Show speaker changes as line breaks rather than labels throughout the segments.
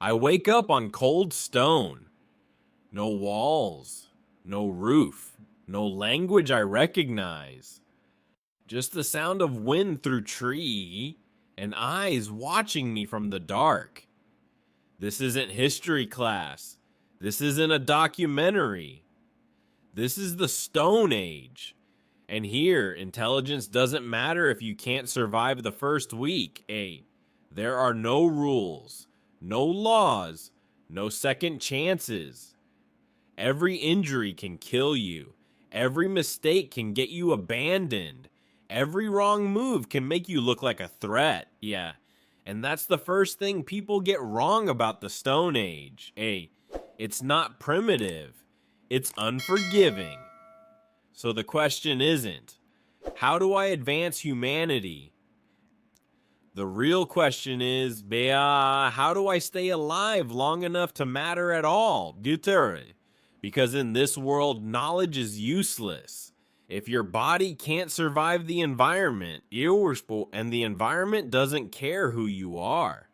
I wake up on cold stone. No walls, no roof, no language I recognize. Just the sound of wind through tree and eyes watching me from the dark. This isn't history class. This isn't a documentary. This is the Stone Age. And here, intelligence doesn't matter if you can't survive the first week. There are no rules, no laws, no second chances. Every injury can kill you. Every mistake can get you abandoned. Every wrong move can make you look like a threat. Yeah. And that's the first thing people get wrong about the Stone Age. It's not primitive. It's unforgiving. So the question isn't, how do I advance humanity? The real question is, how do I stay alive long enough to matter at all? Because in this world, knowledge is useless. If your body can't survive the environment, and the environment doesn't care who you are.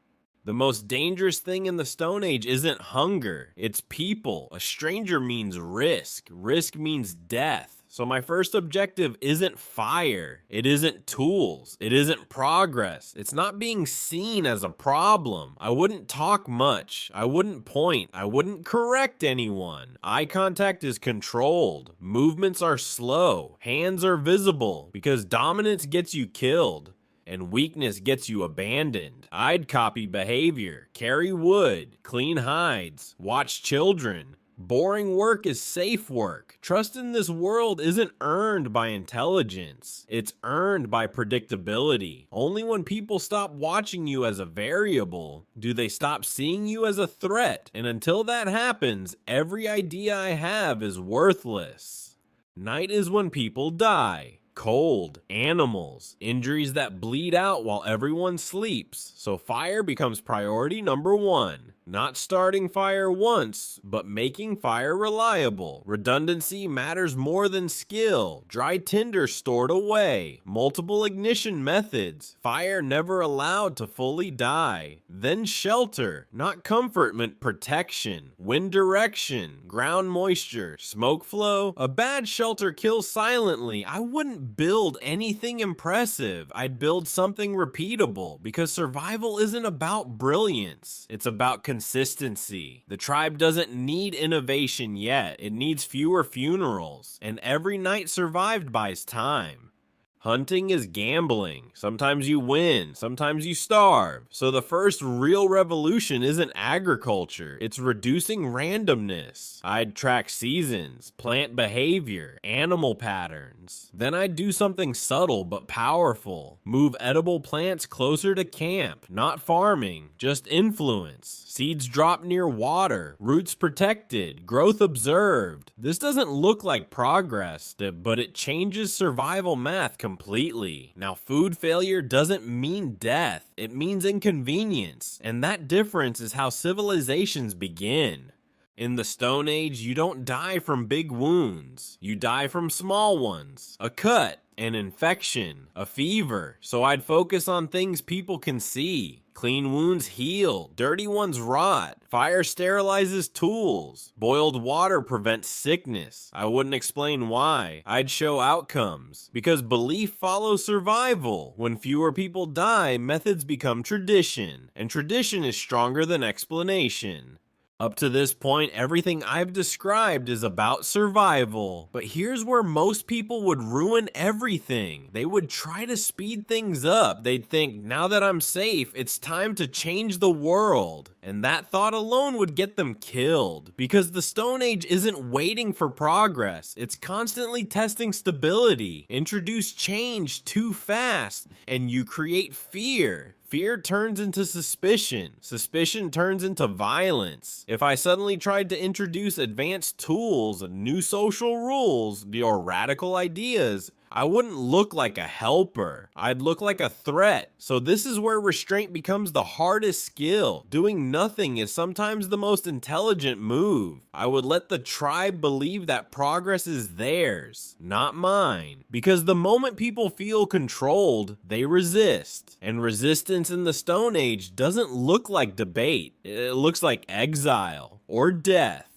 The most dangerous thing in the Stone Age isn't hunger, it's people. A stranger means risk. Risk means death. So my first objective isn't fire. It isn't tools. It isn't progress. It's not being seen as a problem. I wouldn't talk much. I wouldn't point. I wouldn't correct anyone. Eye contact is controlled. Movements are slow. Hands are visible because dominance gets you killed. And weakness gets you abandoned. I'd copy behavior, carry wood, clean hides, watch children. Boring work is safe work. Trust in this world isn't earned by intelligence. It's earned by predictability. Only when people stop watching you as a variable do they stop seeing you as a threat. And until that happens, every idea I have is worthless. Night is when people die. Cold, animals, injuries that bleed out while everyone sleeps. So fire becomes priority number one. Not starting fire once, but making fire reliable. Redundancy matters more than skill. Dry tinder stored away. Multiple ignition methods. Fire never allowed to fully die. Then shelter. Not comfort meant protection. Wind direction. Ground moisture. Smoke flow. A bad shelter kills silently. I wouldn't build anything impressive. I'd build something repeatable because survival isn't about brilliance. It's about consistency. The tribe doesn't need innovation yet. It needs fewer funerals, and every night survived buys time. Hunting is gambling. Sometimes you win, sometimes you starve. So the first real revolution isn't agriculture, it's reducing randomness. I'd track seasons, plant behavior, animal patterns. Then I'd do something subtle but powerful. Move edible plants closer to camp, not farming, just influence. Seeds drop near water, roots protected, growth observed. This doesn't look like progress, but it changes survival math completely. Now, food failure doesn't mean death, it means inconvenience. And that difference is how civilizations begin. In the Stone Age, you don't die from big wounds. You die from small ones. A cut, an infection, a fever. So I'd focus on things people can see. Clean wounds heal, dirty ones rot. Fire sterilizes tools. Boiled water prevents sickness. I wouldn't explain why. I'd show outcomes. Because belief follows survival. When fewer people die, methods become tradition. And tradition is stronger than explanation. Up to this point, everything I've described is about survival. But here's where most people would ruin everything. They would try to speed things up. They'd think, now that I'm safe, it's time to change the world. And that thought alone would get them killed. Because the Stone Age isn't waiting for progress. It's constantly testing stability. Introduce change too fast, and you create fear. Fear turns into suspicion. Suspicion turns into violence. If I suddenly tried to introduce advanced tools, new social rules, or radical ideas, I wouldn't look like a helper. I'd look like a threat. So this is where restraint becomes the hardest skill. Doing nothing is sometimes the most intelligent move. I would let the tribe believe that progress is theirs, not mine. Because the moment people feel controlled, they resist. And resistance in the Stone Age doesn't look like debate. It looks like exile or death.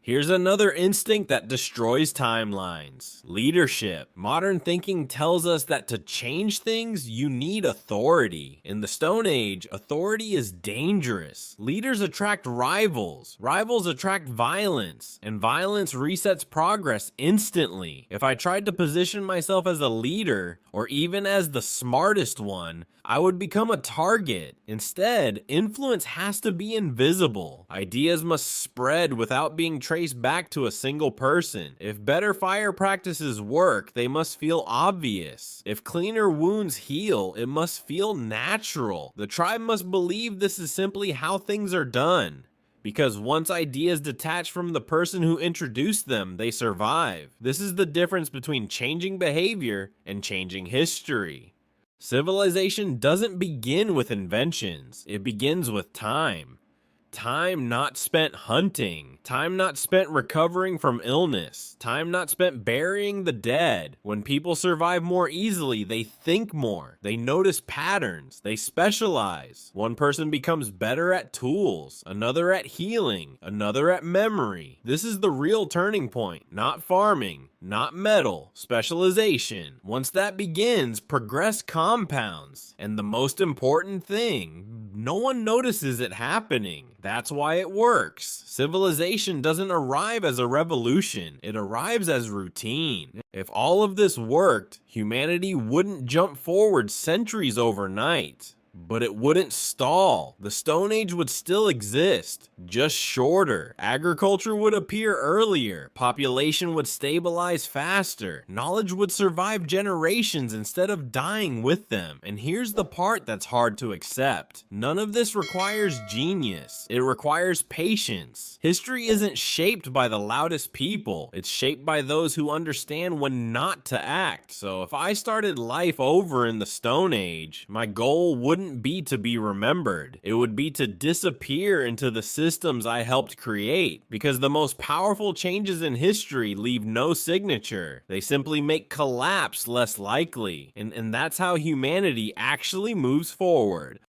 Here's another instinct that destroys timelines: leadership. Modern thinking tells us that to change things, you need authority. In the Stone Age, authority is dangerous. Leaders attract rivals. Rivals attract violence. And violence resets progress instantly. If I tried to position myself as a leader, or even as the smartest one, I would become a target. Instead, influence has to be invisible. Ideas must spread without being traced back to a single person. If better fire practices work, they must feel obvious. If cleaner wounds heal, it must feel natural. The tribe must believe this is simply how things are done. Because once ideas detach from the person who introduced them, they survive. This is the difference between changing behavior and changing history. Civilization doesn't begin with inventions, it begins with time. Time not spent hunting, time not spent recovering from illness, time not spent burying the dead. When people survive more easily, they think more, they notice patterns, they specialize. One person becomes better at tools, another at healing, another at memory. This is the real turning point, not farming, not metal, specialization. Once that begins, progress compounds. And the most important thing, no one notices it happening. That's why it works. Civilization doesn't arrive as a revolution, it arrives as routine. If all of this worked, humanity wouldn't jump forward centuries overnight. But it wouldn't stall. The Stone Age would still exist, just shorter. Agriculture would appear earlier. Population would stabilize faster. Knowledge would survive generations instead of dying with them. And here's the part that's hard to accept. None of this requires genius. It requires patience. History isn't shaped by the loudest people. It's shaped by those who understand when not to act. So if I started life over in the Stone Age, my goal wouldn't be to be remembered. It would be to disappear into the systems I helped create, because the most powerful changes in history leave no signature. They simply make collapse less likely, and that's how humanity actually moves forward.